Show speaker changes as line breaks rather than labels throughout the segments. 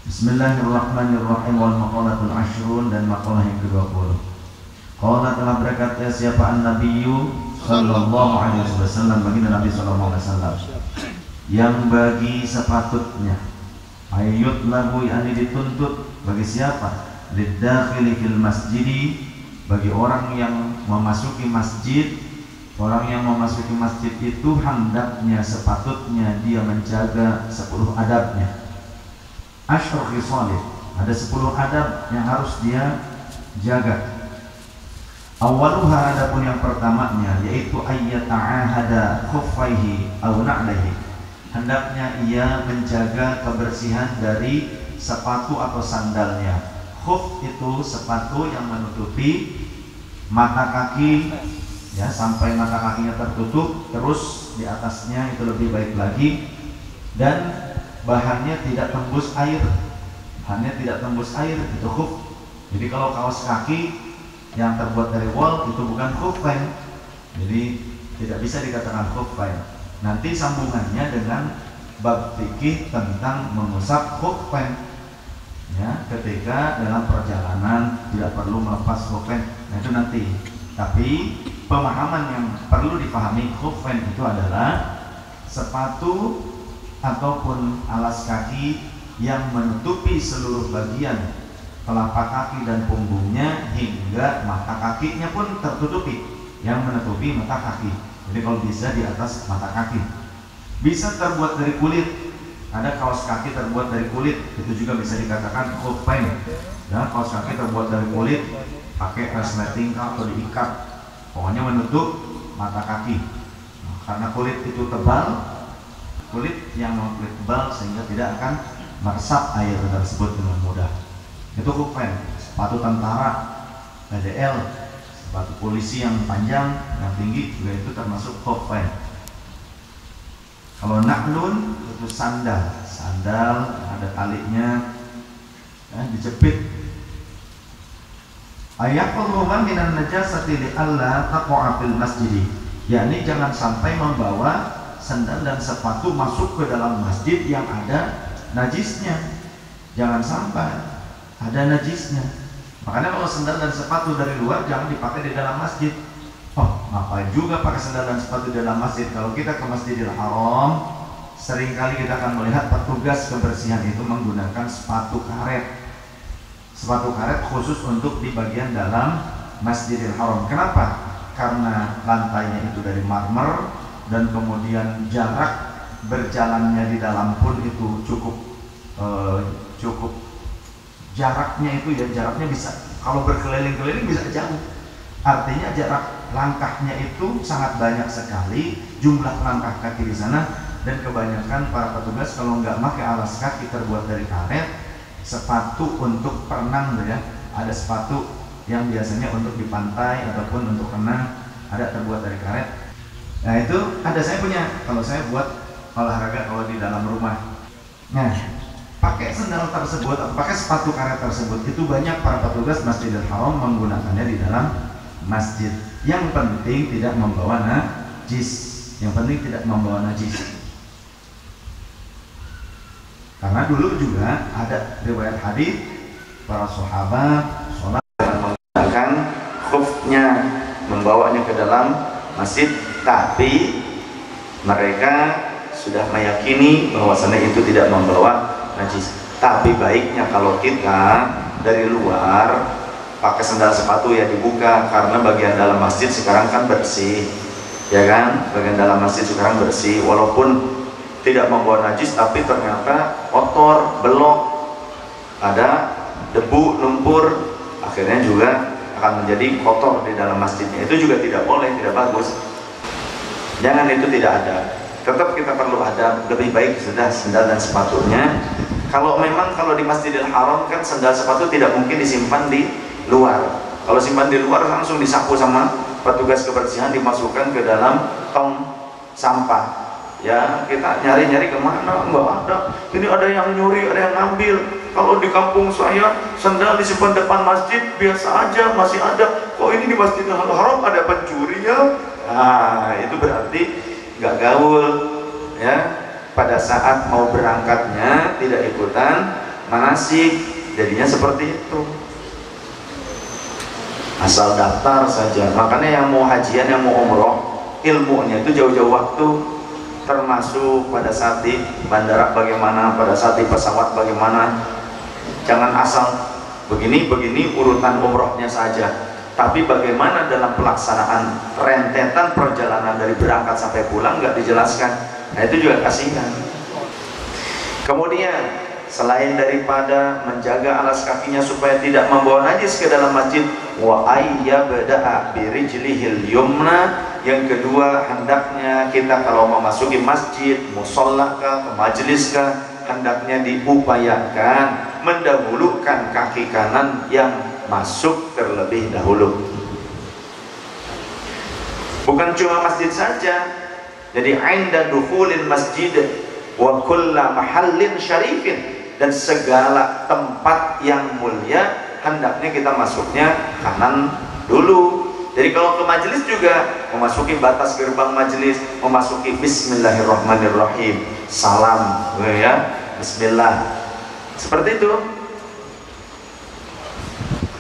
Bismillahirrahmanirrahim. Wal maqalatul ashrun, dan maqalah yang ke-20. Qala, telah berkata siapa an-nabiyyu sallallahu alaihi wasallam, baginda Nabi sallallahu alaihi wasallam, yang bagi sepatutnya ayat lagu yang dituntut bagi siapa? Lidakhili fil masjidi, bagi orang yang memasuki masjid. Orang yang memasuki masjid itu hendaknya, sepatutnya dia menjaga 10 adabnya. Ashrul khisalih, ada 10 adab yang harus dia jaga. Awaluha, adapun yang pertamanya, yaitu ayyata'ahada khuffaihi aw na'laihi, hendaknya ia menjaga kebersihan dari sepatu atau sandalnya. Khuf itu sepatu yang menutupi mata kaki, ya, sampai mata kakinya tertutup, terus di atasnya itu lebih baik lagi, dan bahannya tidak tembus air. Bahannya tidak tembus air, itu khuf. Jadi kalau kaos kaki yang terbuat dari wol itu bukan khuffain, jadi tidak bisa dikatakan khuffain. Nanti sambungannya dengan bab fikih tentang mengusap khuffain, ya, ketika dalam perjalanan tidak perlu melepas khuffain. Nah, itu nanti. Tapi pemahaman yang perlu dipahami, khuffain itu adalah sepatu ataupun alas kaki yang menutupi seluruh bagian telapak kaki dan punggungnya hingga mata kakinya pun tertutupi, yang menutupi mata kaki. Jadi kalau bisa di atas mata kaki. Bisa terbuat dari kulit, ada kaos kaki terbuat dari kulit, itu juga bisa dikatakan khuffain. Ya, kaos kaki terbuat dari kulit, pakai resleting atau diikat, pokoknya menutup mata kaki. Nah, karena kulit itu tebal, kulit yang kulit tebal, sehingga tidak akan meresap air tersebut dengan mudah. Itu khuffain. Sepatu tentara, PDL, sepatu polisi yang panjang, yang tinggi, juga itu termasuk khuffain. Kalau na'lun itu sandal, sandal ada talinya, ya, dijepit. Ayaqulluman minan najasati li alla taqa'a fil masjid, yakni jangan sampai membawa sandal dan sepatu masuk ke dalam masjid yang ada najisnya. Jangan sampai ada najisnya. Makanya kalau sandal dan sepatu dari luar jangan dipakai di dalam masjid. Oh, ngapain juga pakai sandal dan sepatu di dalam masjid? Kalau kita ke Masjidil Haram, seringkali kita akan melihat petugas kebersihan itu menggunakan sepatu karet. Sepatu karet khusus untuk di bagian dalam Masjidil Haram. Kenapa? Karena lantainya itu dari marmer, dan kemudian jarak berjalannya di dalam pun itu cukup jaraknya itu, ya, jaraknya bisa, kalau berkeliling-keliling bisa jauh. Artinya jarak langkahnya itu sangat banyak sekali jumlah langkah kaki di sana. Dan kebanyakan para petugas kalau nggak pakai alas kaki terbuat dari karet, sepatu untuk perenang, ya, ada sepatu yang biasanya untuk di pantai ataupun untuk renang, ada terbuat dari karet. Nah, itu ada, saya punya, kalau saya buat olahraga kalau di dalam rumah. Nah, pakai sandal tersebut atau pakai sepatu karet tersebut, itu banyak para petugas Masjidil Haram menggunakannya di dalam masjid. Yang penting tidak membawa najis. Yang penting tidak membawa najis. Karena dulu juga ada riwayat hadis para sahabat sholat menggunakan khufnya, membawanya ke dalam masjid, tapi mereka sudah meyakini bahwasannya itu tidak membawa najis. Tapi baiknya kalau kita dari luar pakai sandal sepatu, ya dibuka, karena bagian dalam masjid sekarang kan bersih, ya kan, bagian dalam masjid sekarang bersih, walaupun tidak membawa najis, tapi ternyata kotor, belok, ada debu, lumpur, akhirnya juga akan menjadi kotor di dalam masjidnya. Itu juga tidak boleh, tidak bagus. Jangan, itu tidak ada. Tetap kita perlu ada, lebih baik sudah sandal dan sepatunya. Kalau memang kalau di Masjidil Haram kan sandal sepatu tidak mungkin disimpan di luar. Kalau simpan di luar langsung disapu sama petugas kebersihan, dimasukkan ke dalam tong sampah. Ya, kita nyari-nyari kemana, nggak ada. Ini ada yang nyuri, ada yang ngambil. Kalau di kampung saya sandal disimpan depan masjid biasa aja, masih ada. Kok ini di Masjidil Haram ada pencuri ya? Nah, itu berarti nggak gaul, ya. Pada saat mau berangkatnya tidak ikutan manasik, jadinya seperti itu. Asal daftar saja. Makanya yang mau hajian, yang mau umroh, ilmunya itu jauh-jauh waktu, termasuk pada saat di bandara bagaimana, pada saat di pesawat bagaimana. Jangan asal begini urutan umrohnya saja, tapi bagaimana dalam pelaksanaan rentetan perjalanan dari berangkat sampai pulang nggak dijelaskan. Nah itu juga kasihan. Kemudian selain daripada menjaga alas kakinya supaya tidak membawa najis ke dalam masjid, wa ayyabda'a birijlihil yumna, yang kedua hendaknya kita kalau memasuki masjid, musalla ke majelis ke, hendaknya diupayakan mendahulukan kaki kanan yang masuk terlebih dahulu. Bukan cuma masjid saja, jadi inda dukhulil masjid wa kulla mahallin syarifin, dan segala tempat yang mulia hendaknya kita masuknya kanan dulu. Jadi kalau ke majelis juga memasuki batas gerbang majelis, memasuki bismillahirrahmanirrahim, salam ya, bismillah, seperti itu.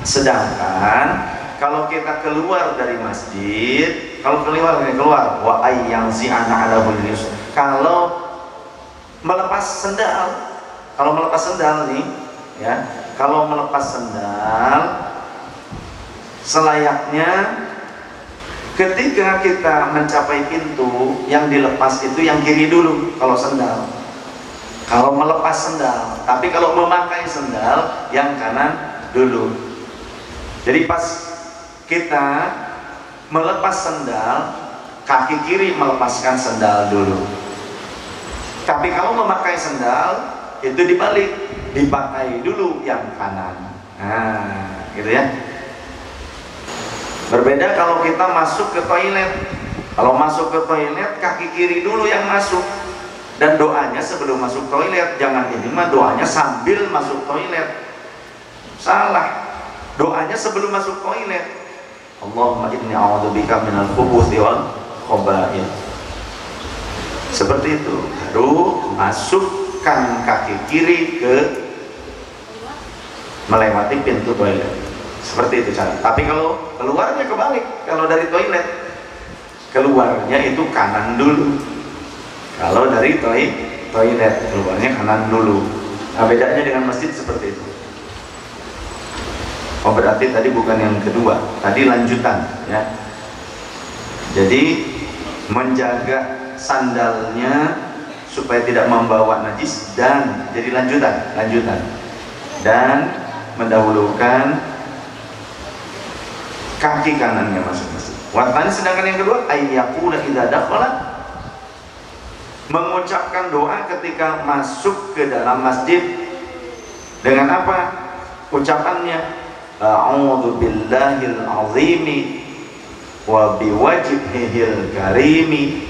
Sedangkan kalau kita keluar dari masjid, kalau keluar wa ayyanzi'ana ala hulis, kalau melepas sendal, kalau melepas sendal nih ya, kalau melepas sendal selayaknya ketika kita mencapai pintu, yang dilepas itu yang kiri dulu kalau sendal, kalau melepas sendal. Tapi kalau memakai sendal yang kanan dulu. Jadi pas kita melepas sendal, kaki kiri melepaskan sendal dulu. Tapi kalau memakai sendal itu dibalik, dipakai dulu yang kanan. Nah, gitu ya. Berbeda kalau kita masuk ke toilet. Kalau masuk ke toilet, kaki kiri dulu yang masuk. Dan doanya sebelum masuk toilet. Jangan ini mah doanya sambil masuk toilet. Salah. Doanya sebelum masuk toilet. Allahumma inni a'udzubika minal khubuthi wal khaba'ith. Seperti itu. Baru masukkan kaki kiri ke melewati pintu toilet. Seperti itu cara. Tapi kalau keluarnya kebalik. Kalau dari toilet, keluarnya itu kanan dulu. Kalau dari toilet, keluarnya kanan dulu. Nah, bedanya dengan masjid seperti itu. Oh, berarti tadi bukan yang kedua, tadi lanjutan ya. Jadi menjaga sandalnya supaya tidak membawa najis, dan jadi lanjutan dan mendahulukan kaki kanannya masuk masjid. Watani, sedangkan yang kedua ayyakuna idza dakhala, mengucapkan doa ketika masuk ke dalam masjid. Dengan apa ucapannya? A'udzu billahil azimi wa biwajhihil karimi.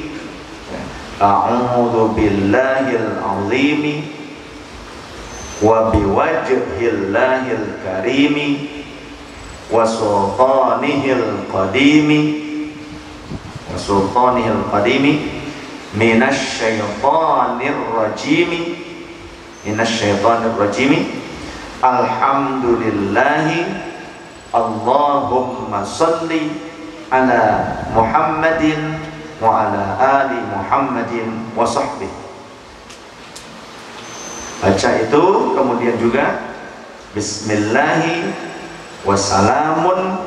A'udzu billahil azimi wa biwajhillahil karimi wa sultanihil qadimi minasyaitonir rajimi. Alhamdulillahi Allahumma salli ala Muhammadin wa ala ali Muhammadin wa sahbihi. Baca itu, kemudian juga bismillahi wa salamun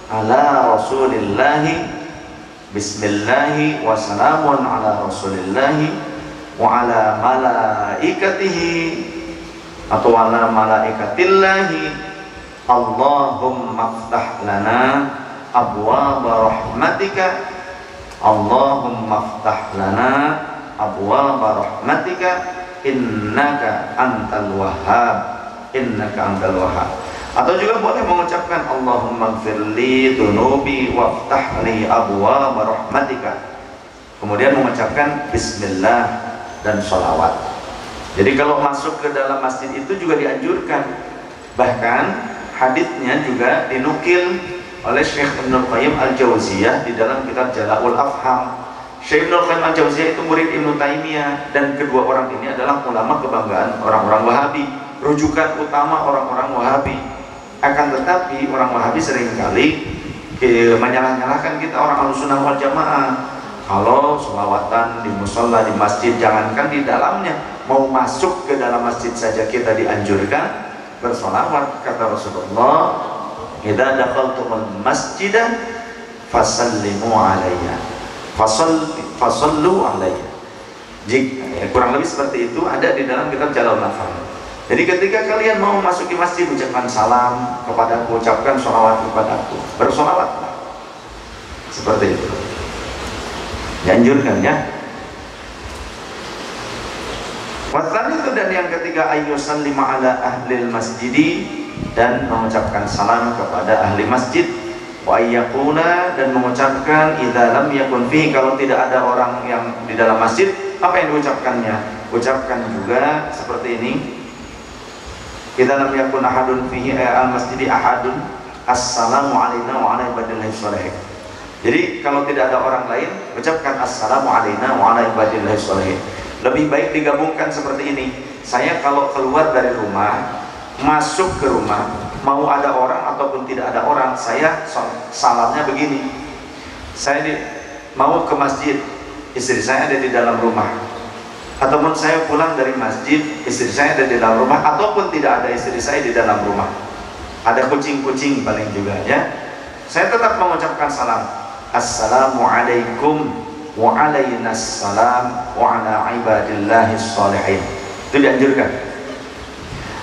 ala rasulillahi, bismillahi wa salamun ala rasulillahi wa ala malaikatihi atau ala malaikatillahi. Allahumma ftah lana abwaaba rahmatika, Allahumma ftah lana abwaaba rahmatika innaka antal wahhab, Atau juga boleh mengucapkan Allahumma gfirli dunubi waftah li abwaaba rahmatika, kemudian mengucapkan bismillah dan sholawat. Jadi kalau masuk ke dalam masjid itu juga dianjurkan. Bahkan haditsnya juga dinukil oleh Syekh Ibnul Qayyim Al-Jauziyah di dalam kitab Jala'ul Afham. Syekh Ibnul Qayyim Al-Jauziyah itu murid Ibnu Taimiyah, dan kedua orang ini adalah ulama kebanggaan orang-orang Wahabi. rujukan utama orang-orang Wahabi. Akan tetapi orang Wahabi seringkali menyalah-nyalahkan kita orang Ahlussunnah wal Jamaah. Kalau sholawatan di musola, di masjid, jangankan di dalamnya, mau masuk ke dalam masjid saja kita dianjurkan bersolawat. Kata Rasulullah, idza dakhaltumul masjidah fasallimu alayya, fasallu alayya. Jika kurang lebih seperti itu ada di dalam kitab Jalalain Afham. Jadi ketika kalian mau masuk di masjid, ucapkan salam kepadaku, ucapkan sholawat kepadaku, bersolawatlah. Seperti itu dianjurkan ya. Wasani itu, dan yang ketiga, ayyusallima ala ahlil masjidi, dan mengucapkan salam kepada ahli masjid. Wa ayyakuna, dan mengucapkan idza lam yakun fihi, kalau tidak ada orang yang di dalam masjid, apa yang diucapkannya? Ucapkan juga seperti ini, idza lam yakun ahadun fihi al masjidi ahadun, assalamu alaina wa ala ibadillahi sholihin. Jadi kalau tidak ada orang lain, ucapkan assalamu alaina wa ala ibadillahi sholihin. Lebih baik digabungkan seperti ini. Saya kalau keluar dari rumah, masuk ke rumah, mau ada orang ataupun tidak ada orang, saya salamnya begini. Saya mau ke masjid, istri saya ada di dalam rumah. Ataupun saya pulang dari masjid, istri saya ada di dalam rumah, ataupun tidak ada istri saya di dalam rumah, ada kucing-kucing paling juga ya, saya tetap mengucapkan salam. Assalamualaikum wa alainassalam wa ala ibadillahi sholihin. Itu dianjurkan.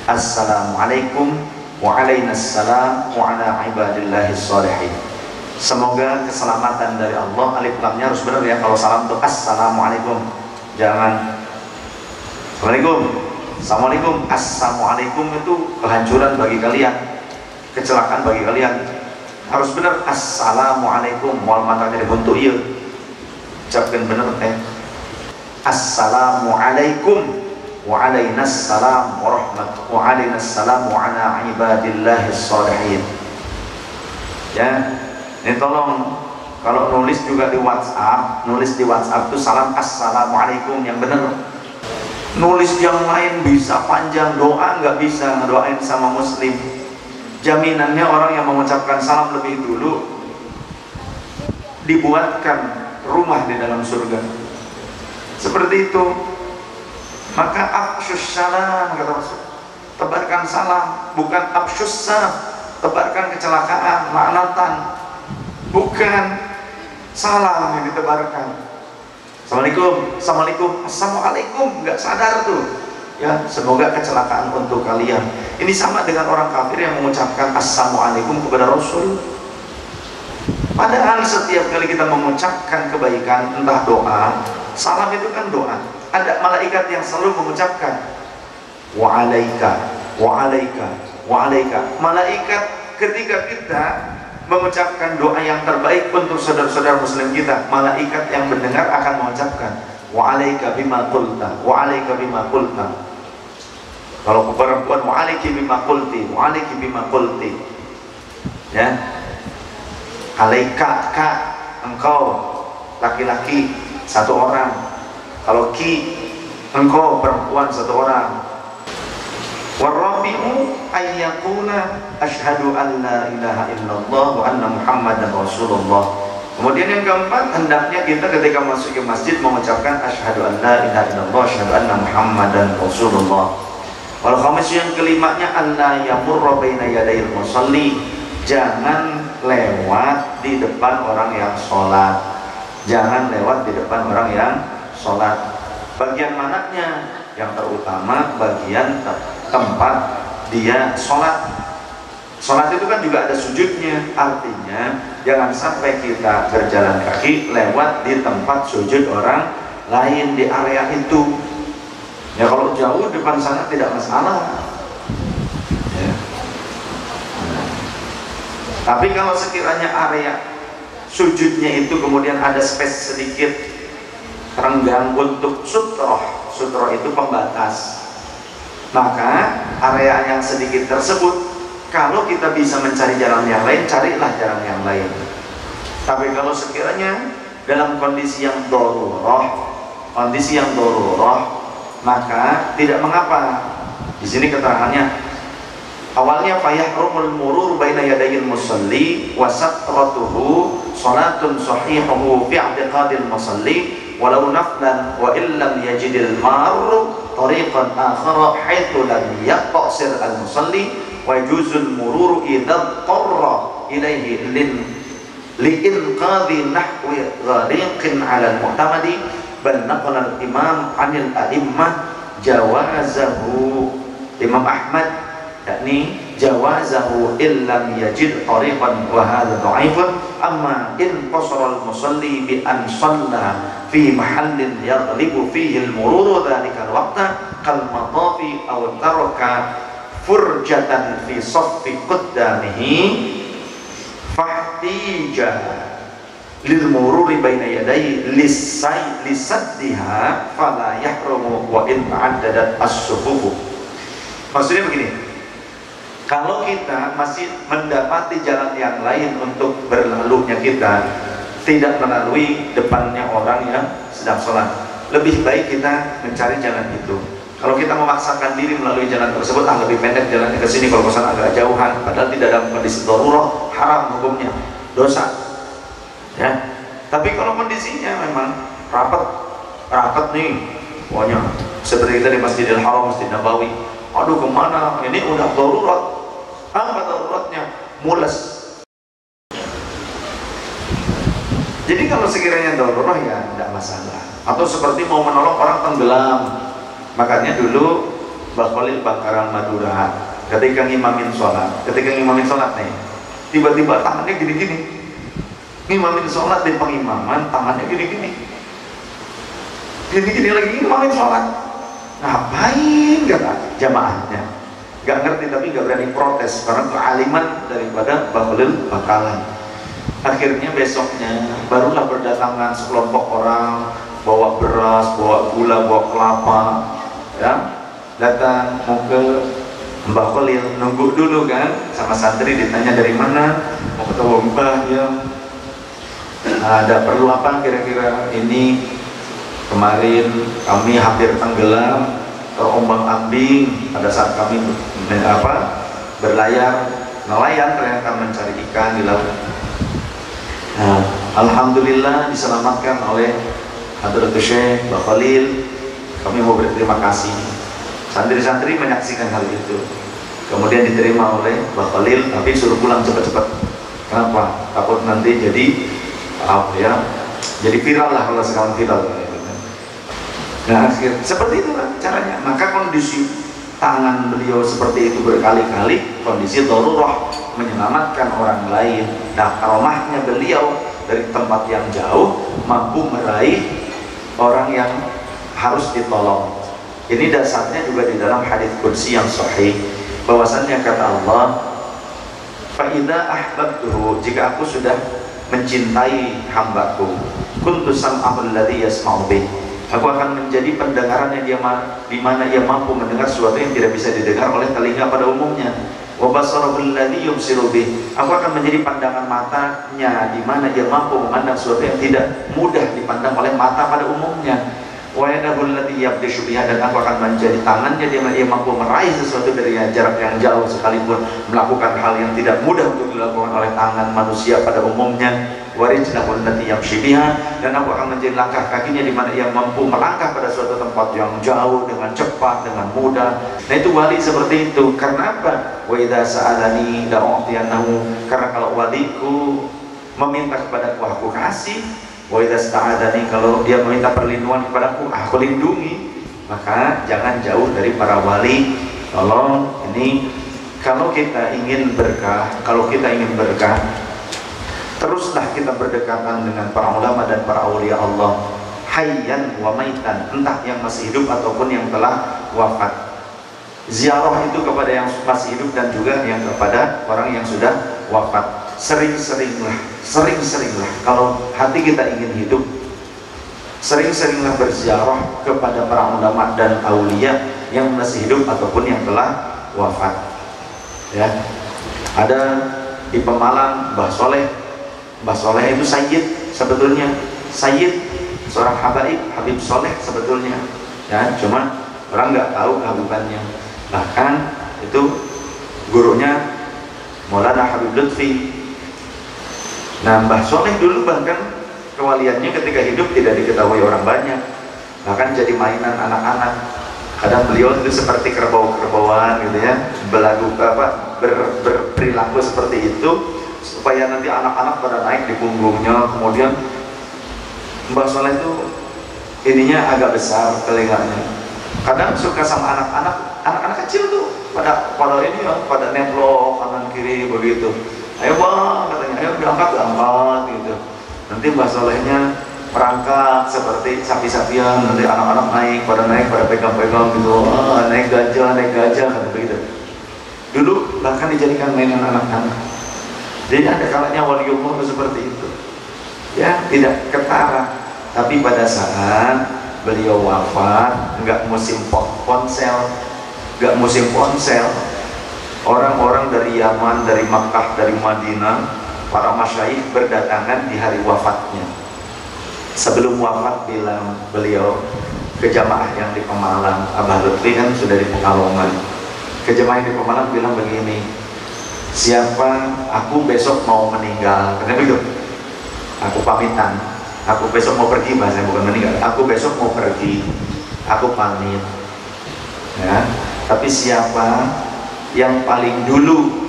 Assalamualaikum wa alainassalam wa ala ibadillahi sholihin. Semoga keselamatan dari Allah. Alif lamnya harus benar ya. Kalau salam itu assalamualaikum, jangan assalamualaikum. Assalamualaikum. Assalamualaikum itu kehancuran bagi kalian, kecelakaan bagi kalian. Harus benar assalamualaikum, wal matanya dibentuk iya, ucapkan benar assalamualaikum wa alainassalam wa rahmatullahi wa alainassalam wa ala ibadillahi sholihin. Ya, ini tolong kalau nulis juga di WhatsApp, nulis di WhatsApp itu salam assalamualaikum yang benar. Nulis yang lain bisa panjang, doa nggak bisa ngedoain sama muslim. Jaminannya orang yang mengucapkan salam lebih dulu dibuatkan rumah di dalam surga. Seperti itu. Maka afsyus salam, kata Rasul, tebarkan salam, bukan afsyus salam, tebarkan kecelakaan, laknatan, bukan salam yang ditebarkan. Assalamualaikum, assalamualaikum, assalamualaikum, nggak sadar tuh. Ya, semoga kecelakaan untuk kalian. Ini sama dengan orang kafir yang mengucapkan assalamualaikum kepada Rasul. Padahal setiap kali kita mengucapkan kebaikan, entah doa, salam itu kan doa. Ada malaikat yang selalu mengucapkan wa alaika, wa alaika, wa alaika. Malaikat ketika kita mengucapkan doa yang terbaik untuk saudara-saudara muslim kita, malaikat yang mendengar akan mengucapkan wa alaika bima qulta, wa alaika bima qulta. Kalau perempuan wa alaiki bima qulti, wa alaiki bima qulti. Ya. Alaika, ka, engkau laki-laki satu orang. Kalau ki, engkau perempuan satu orang. Warabi'u ayyakuna asyhadu an la ilaha illallah wa anna muhammadan rasulullah. Kemudian yang keempat, hendaknya kita ketika masuk ke masjid mengucapkan asyhadu an la ilaha illallah, asyhadu anna muhammadan rasulullah. Wal khamis, yang kelimanya, alla yamurra baina yadayil musalli, jangan lewat di depan orang yang sholat. Jangan lewat di depan orang yang sholat. Bagian mananya? Yang terutama bagian tempat dia sholat. Sholat itu kan juga ada sujudnya. Artinya jangan sampai kita berjalan kaki lewat di tempat sujud orang lain di area itu. Ya kalau jauh depan sana tidak masalah ya. Tapi kalau sekiranya area sujudnya itu kemudian ada space sedikit renggang untuk sutroh, sutroh itu pembatas, maka area yang sedikit tersebut, kalau kita bisa mencari jalan yang lain, carilah jalan yang lain. Tapi kalau sekiranya dalam kondisi yang darurat, maka tidak mengapa Di sini keterangannya awalnya fayahrumul murur baina yadayil musalli wa satratuhu salatun sahihuhu fi i'tiqadil musalli walau naflan wa illam yajidil marru tariqan akhara haitsu lam yaqsir al musalli wa yujuzul mururu idza qarra ilaihi liinqadhi nahwi ghariqin 'ala al mu'tamadi bal naqala al imam 'anil a'immah jawazahu Imam Ahmad yakni jawazahu illam yajid tariqan wa hadha dha'ifun amma in qasara al musalli bi an shalla fi mahallin yaghlibu fihi al mururu dhalika al waqta kal matafi aw taraka furjatan fi saffi qaddamihi fahtija lil mururi baina yadayhi lisaddiha fala yahrumu wa in ta'addadat as-sufufu. Maksudnya begini, kalau kita masih mendapati jalan yang lain untuk berlalunya kita, tidak melalui depannya orang yang sedang sholat, lebih baik kita mencari jalan itu. Kalau kita memaksakan diri melalui jalan tersebut, lebih pendek jalannya ke sini, kalau kosan agak jauhan, padahal tidak dalam kondisi darurat, haram hukumnya, dosa. Ya, tapi kalau kondisinya memang rapat nih, pokoknya seperti kita di Masjidil Haram, Masjid Nabawi. Aduh kemana? Ini udah darurat. Apa daruratnya? Mules. Jadi kalau sekiranya darurat ya tidak masalah. Atau seperti mau menolong orang tenggelam. Makanya dulu Mbah Khalil Bangkaran Madura ketika ngimamin sholat nih, tiba-tiba tangannya gini-gini. Ngimamin sholat di pengimaman, tangannya gini-gini lagi ngimamin sholat. Ngapain kata jamaahnya? Gak ngerti tapi gak berani protes karena kealiman daripada Mbah Khalil Bangkalan. Akhirnya besoknya barulah berdatangan sekelompok orang bawa beras, bawa gula, bawa kelapa, ya, datang mau ke Mbah Khalil, nunggu dulu kan sama santri, ditanya dari mana, mau ketemu Mbah ya. Ada perlu apa kira-kira? Ini kemarin kami hampir tenggelam, terombang ambing pada saat kami berlayar, nelayan ternyata mencari ikan di laut. Nah, alhamdulillah diselamatkan oleh Hadratus Syekh Mbah Khalil. Kami mau berterima kasih. Santri-santri menyaksikan hal itu, kemudian diterima oleh Mbah Khalil, tapi suruh pulang cepat-cepat. Kenapa? Takut nanti jadi viral lah, kalau sekarang viral. Nah, seperti itu kan caranya. Maka kondisi tangan beliau seperti itu berkali-kali, kondisi darurat menyelamatkan orang lain. Nah, karomahnya beliau dari tempat yang jauh mampu meraih orang yang harus ditolong. Ini dasarnya juga di dalam hadits qudsi yang sahih, bahwasannya kata Allah, fa idza ahbabtuhu, jika aku sudah mencintai hambaku, kuntu sam'ahul ladzi yasma'u bih, aku akan menjadi pendengarannya dia di mana ia mampu mendengar sesuatu yang tidak bisa didengar oleh telinga pada umumnya. Wa basarul ladzi yubsiru bih, aku akan menjadi pandangan matanya di mana ia mampu memandang sesuatu yang tidak mudah dipandang oleh mata pada umumnya. Wa yadahul ladzi yabdishu biha, dan aku akan menjadi tangannya di mana ia mampu meraih sesuatu dari jarak yang jauh sekalipun, melakukan hal yang tidak mudah untuk dilakukan oleh tangan manusia pada umumnya. Warijlahul lati yamshi biha, dan aku akan menjadi langkah kakinya di mana ia mampu melangkah pada suatu tempat yang jauh dengan cepat, dengan mudah. Nah, itu wali seperti itu. Karena apa? Wa idza sa'alani la'u'tiyannahu, karena kalau waliku meminta kepadaku aku kasih. Wa idza sta'adani, kalau dia meminta perlindungan kepadaku aku lindungi. Maka jangan jauh dari para wali. Tolong, ini kalau kita ingin berkah, teruslah kita berdekatan dengan para ulama dan para aulia Allah, hayyan wa maitan, entah yang masih hidup ataupun yang telah wafat. Ziarah itu kepada yang masih hidup dan juga yang kepada orang yang sudah wafat. Sering-seringlah kalau hati kita ingin hidup, sering-seringlah berziarah kepada para ulama dan aulia yang masih hidup ataupun yang telah wafat. Ya, ada di Pemalang Mbah Soleh itu sayyid, sebetulnya sayyid, seorang Habib Soleh sebetulnya, ya, cuma orang nggak tahu kehabibannya. Bahkan itu gurunya Maulana Habib Lutfi. Nah, Mbah Soleh dulu bahkan kewaliannya ketika hidup tidak diketahui orang banyak, bahkan jadi mainan anak-anak. Kadang beliau itu seperti kerbau-kerbauan gitu ya, berperilaku seperti itu supaya nanti anak-anak pada naik di punggungnya. Kemudian Mbah Soleh itu ininya agak besar telinganya. Kadang suka sama anak-anak kecil tuh pada ini ya, pada nemplok kanan kiri begitu. Ayo bang, katanya, ayo diangkat gitu. Nanti Mbah Solehnya perangkat seperti sapi-sapian, nanti anak-anak naik pada pegang-pegang gitu, naik gajah kata begitu. Dulu bahkan dijadikan mainan anak-anak. Jadi ada kalanya waliullah seperti itu ya, tidak ketara. Tapi pada saat beliau wafat, nggak musim ponsel, orang-orang dari Yaman, dari Makkah, dari Madinah, para masyaikh berdatangan di hari wafatnya. Sebelum wafat bilang beliau ke jamaah yang di Pemalang, Abah Lutfi kan sudah di Pekalongan, ke jamaah di Pemalang bilang begini, siapa aku besok mau meninggal, karena begitu, aku pamitan, aku besok mau pergi, bahasa bukan meninggal, aku besok mau pergi, aku pamit ya. Tapi siapa yang paling dulu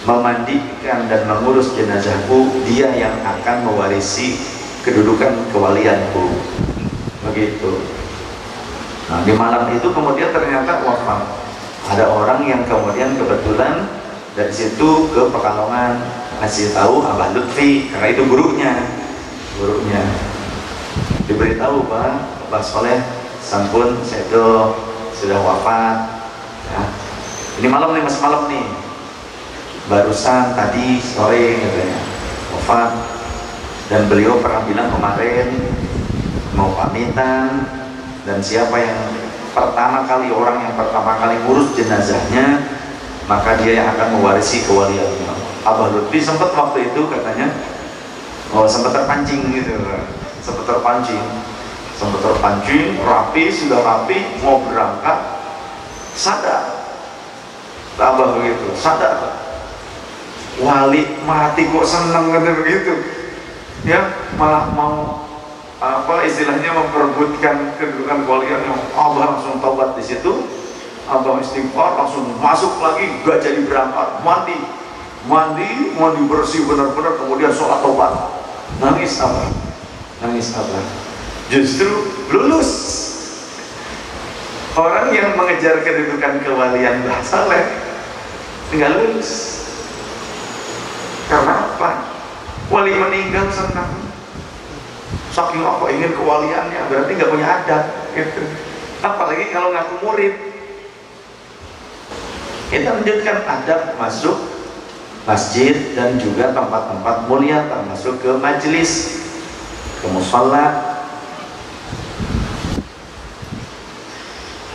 memandikan dan mengurus jenazahku, dia yang akan mewarisi kedudukan kewalianku, begitu. Nah, di malam itu kemudian ternyata wafat. Ada orang yang kemudian kebetulan dari situ ke Pekalongan ngasih tahu Abah Lutfi, karena itu gurunya diberitahu, Pak Soleh sampun sedo sudah wafat ya. Ini malam nih, masih malam nih, barusan tadi sore katanya wafat. Dan beliau pernah bilang kemarin mau pamitan, dan siapa yang orang yang pertama kali ngurus jenazahnya, maka dia yang akan mewarisi kewaliannya. Abah Lutfi sempat waktu itu katanya, sempat terpancing gitu, sudah rapi mau berangkat, sadar Abah begitu, sadar wali mati kok senang gitu begitu ya, malah mau istilahnya memperebutkan kedudukan kewalian. Abah langsung taubat di situ, Abah istighfar, langsung masuk lagi, gak jadi berangkat, mandi bersih benar-benar, kemudian sholat taubat. Nangis Abah, justru lulus. Orang yang mengejar kedudukan kewalian Mbah Soleh nggak lulus. Karena apa? Wali meninggal senang, saking apa ingin kewaliannya, berarti nggak punya adat gitu. Apalagi kalau ngaku murid. Kita lanjutkan adab masuk masjid dan juga tempat-tempat mulia, termasuk ke majelis, ke musholla.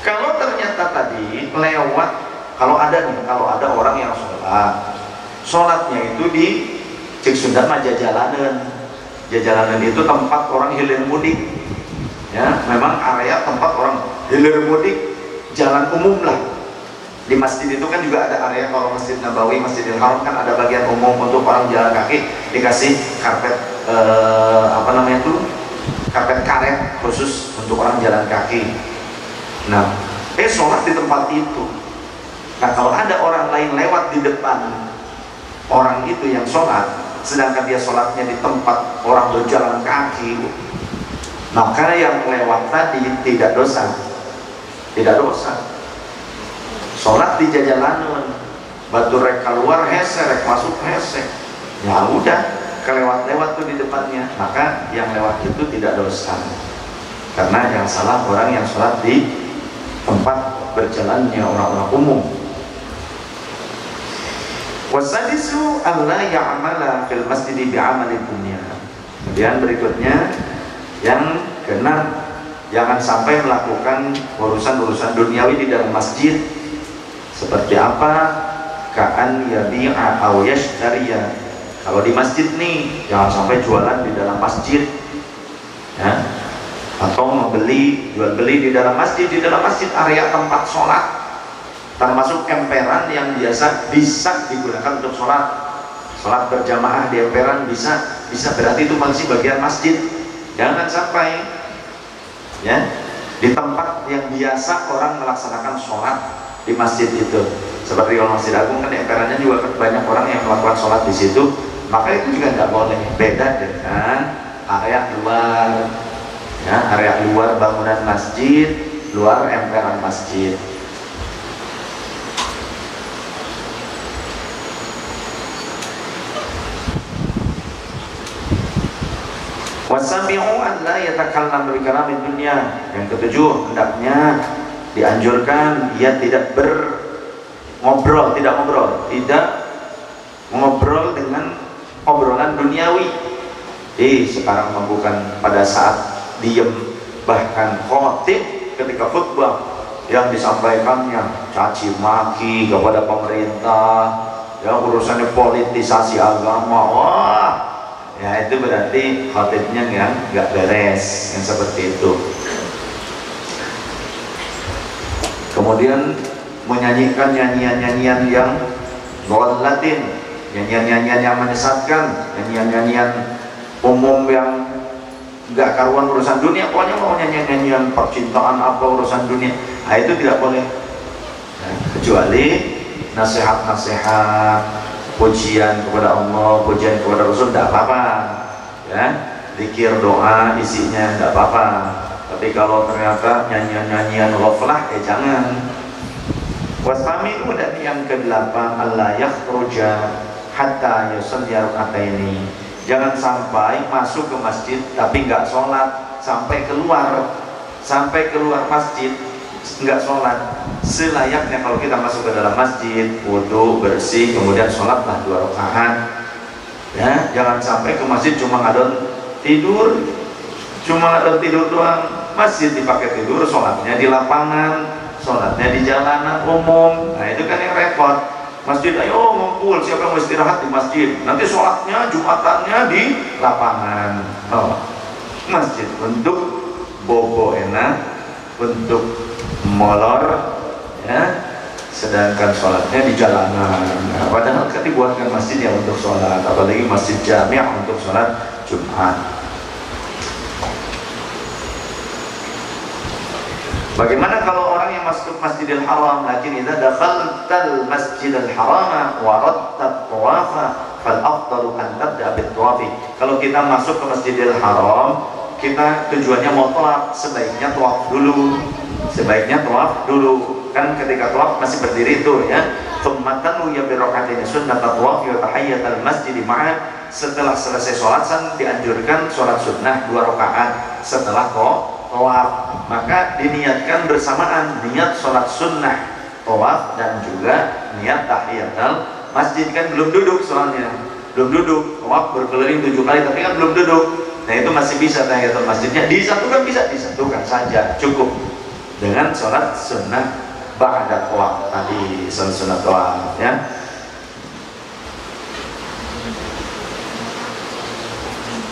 Kalau ternyata tadi lewat, kalau ada orang yang sholatnya itu di cek Sunda mah jajalanan itu tempat orang hilir mudik ya, memang area tempat orang hilir mudik, jalan umum lah. Di masjid itu kan juga ada area, kalau Masjid Nabawi, Masjidil Haram kan ada bagian umum untuk orang jalan kaki, dikasih karpet karpet karet khusus untuk orang jalan kaki. Nah, sholat di tempat itu. Nah, kalau ada orang lain lewat di depan orang itu yang sholat, sedangkan dia sholatnya di tempat orang berjalan kaki, maka yang lewat tadi tidak dosa. Sholat di jalanan, batu rek keluar hese, rek masuk hese, ya udah kelewat-lewat tuh di depannya, maka yang lewat itu tidak dosa. Karena yang salah orang yang sholat di tempat berjalannya orang-orang umum. Wasadisu alla ya'mala fil masjid bi'amali dunya. Kemudian berikutnya yang keenam, jangan sampai melakukan urusan-urusan duniawi di dalam masjid. Seperti apa? Ka'an yabi'a aw yashtariya. Kalau di masjid nih, jangan sampai jualan di dalam masjid ya. Atau jual beli di dalam masjid area tempat sholat. termasuk emperan yang biasa bisa digunakan untuk sholat berjamaah di emperan bisa berarti itu masih bagian masjid. Jangan sampai ya di tempat yang biasa orang melaksanakan sholat di masjid itu, seperti kalau Masjid Agung kan emperannya juga banyak orang yang melakukan sholat di situ, maka itu juga tidak boleh. Beda dengan area luar, ya, area luar bangunan masjid, luar emperan masjid. Wasami'u an la yatakallam bi kalamid dunya. Yang ketujuh, hendaknya dianjurkan ia tidak ngobrol dengan obrolan duniawi. Sekarang bukan pada saat diem, bahkan khotib ketika khutbah yang disampaikannya caci maki kepada pemerintah, ya urusannya politisasi agama. Wah, ya itu berarti khotibnya yang nggak beres, yang seperti itu. Kemudian menyanyikan nyanyian-nyanyian yang dhalatin, nyanyian-nyanyian yang menyesatkan, nyanyian-nyanyian umum yang nggak karuan urusan dunia. Pokoknya mau nyanyian-nyanyian percintaan apa urusan dunia, nah itu tidak boleh. Nah, kecuali nasihat-nasihat, pujian kepada Allah, pujian kepada Rasul, tidak apa-apa, ya, zikir doa isinya tidak apa-apa. Tapi kalau ternyata nyanyian-nyanyian ghaflah, jangan. Wasami'u, dan yang ke-8, Allah yakhruja hatta yusalli raka'ataini. Jangan sampai masuk ke masjid tapi nggak sholat, sampai keluar masjid nggak sholat. Selayaknya kalau kita masuk ke dalam masjid, wudu, bersih, kemudian sholatlah 2 rakaat. Ya, jangan sampai ke masjid cuma ngadon tidur doang. Masjid dipakai tidur, sholatnya di lapangan, sholatnya di jalanan umum. Nah itu kan yang repot. Masjid, ayo ngumpul, siapa yang mau istirahat di masjid, nanti sholatnya jumatannya di lapangan. Masjid untuk bobo enak, untuk molor, ya, sedangkan sholatnya di jalanan. Nah, padahal kan dibuatkan masjid yang untuk sholat, apalagi masjid jami' untuk sholat Jumat. Bagaimana kalau orang yang masuk Masjidil Haram, lakin idza dakhaltal Masjidil Haram wa raddat tawafa fal afdalu an tabda bit tawafi. Kalau kita masuk ke Masjidil Haram, kita tujuannya mau tawaf, sebaiknya tawaf dulu. Kan ketika tawaf masih berdiri itu, ya. Tsumma ya bi raka'ataini sunnat tawaf wa tahiyyatul masjid ma'a. Setelah selesai sholat, dianjurkan sholat sunnah 2 rakaat setelah tawaf. Maka diniatkan bersamaan niat sholat sunnah tawaf dan juga niat tahiyatul masjid. Kan belum duduk, soalnya belum duduk, tawaf berkeliling 7 kali tapi kan belum duduk. Nah itu masih bisa tahiyatul masjidnya disatukan, bisa disatukan saja, cukup dengan sholat sunnah ba'da tawaf tadi, sholat sunnah tawaf, ya.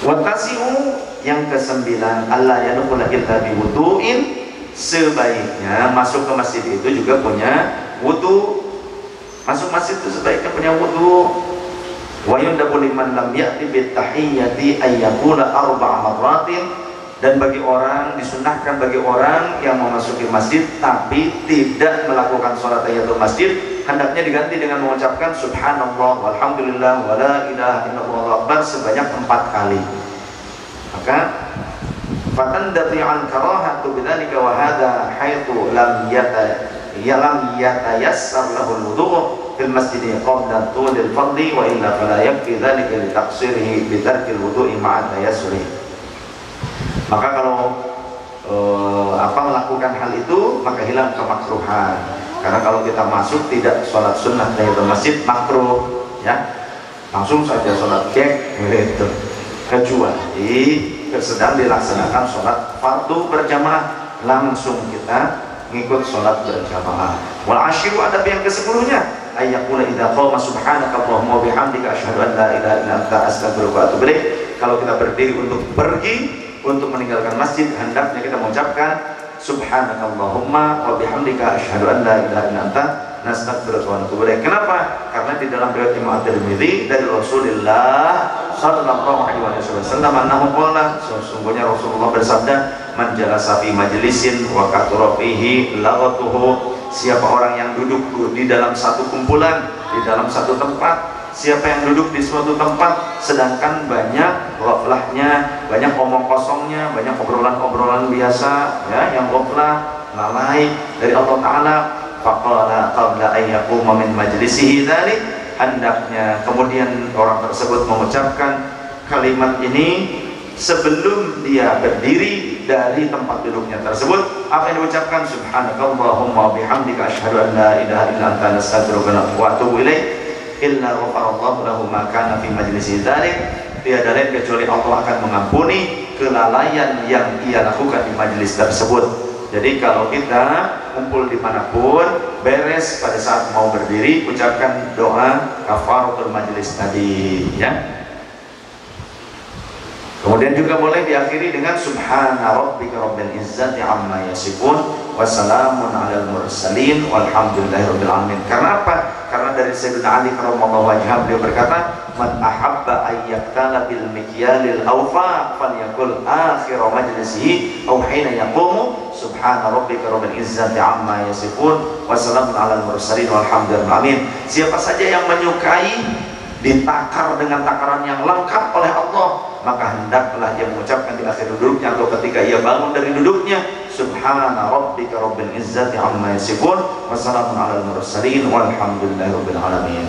Watasi'u, yang ke-9, Allah yadkhula illa biwudu'in. Sebaiknya masuk ke masjid itu juga punya wudu. Masuk masjid itu sebaiknya punya wudu. Wa yundabu liman lam ya'ti bitahiyyati ayyakula 4 marratin. Dan disunahkan bagi orang yang memasuki masjid tapi tidak melakukan sholat tahiyatul masjid, hendaknya diganti dengan mengucapkan subhanallah walhamdulillah wala ilaha illallah akbar sebanyak 4 kali. Maka fatandati an karahatu bidzalika wa hadha haitsu lam yatayassar lahu al-wudu' fil masjid qabla tulil fardhi wa illa fala yakfi dzalika li taqsirihi bi tarkil wudu'i ma'a tayassuri. Maka kalau melakukan hal itu, maka hilang kemakruhan. Karena kalau kita masuk tidak sholat sunnah tahiyatul masjid, makruh, ya. Langsung saja sholat gitu. Kecuali sedang dilaksanakan sholat fardu berjamaah, langsung kita ngikut sholat berjamaah. Wal ashiru, adab yang ke-10-nya, ayyakuna idza qama subhanaka allahumma wa bihamdika asyhadu an la ilaha illa anta astaghfiruka wa atubu ilaik. Kalau kita berdiri untuk pergi, untuk meninggalkan masjid, hendaknya kita mengucapkan subhanakallahumma wa bihamdika asyhadu an la ilaha illa anta nastaghfiruka wa natubu ilaik. Kenapa? Karena di dalam riwayat Imam At-Tirmidzi dari Rasulullah sallallahu alaihi wasallam annahu qala, sesungguhnya Rasulullah bersabda, man jalasa fi majlisin wa kathura fihi laghatuhu, siapa orang yang duduk di dalam satu kumpulan, di dalam satu tempat, siapa yang duduk di suatu tempat sedangkan banyak ghaflahnya, banyak omong kosongnya, banyak obrolan-obrolan biasa ya, yang ghaflah, lalai dari Allah Ta'ala, faqala qabla an yaquma min majlisihi dzalik, hendaknya kemudian orang tersebut mengucapkan kalimat ini sebelum dia berdiri dari tempat duduknya tersebut. Apa yang diucapkan? Subhanakallahumma bihamdika asyhadu an la ilaha illa anta astaghfiruka wa atubu ilaik illa ghafarallahu lahu ma kana fi majlisi dzalik. Tiada lain kecuali Allah akan mengampuni kelalaian yang ia lakukan di majelis tersebut. Jadi kalau kita kumpul dimanapun, beres pada saat mau berdiri, ucapkan doa kafaratul majelis tadi ya. Kemudian juga boleh diakhiri dengan subhana rabbika rabbil izzati amma yasifun wa salamun alal mursalin walhamdulillahi rabbil alamin. Karena apa? Karena dari Sayyidina Ali radhiyallahu anhu beliau berkata, man ahabba ayyaktala bil mikyalil awfa falyakul akhir majlisihi aw hina yaqumu subhana rabbika rabbil izzati amma yasifun wa salamun alal mursalin walhamdulillahi rabbil alamin. Siapa saja yang menyukai ditakar dengan takaran yang lengkap oleh Allah, maka hendaklah dia mengucapkan di akhir duduknya atau ketika ia bangun dari duduknya, subhana rabbika rabbil izzati amma yasifun wa salamun alal mursalin walhamdulillahi rabbil alamin.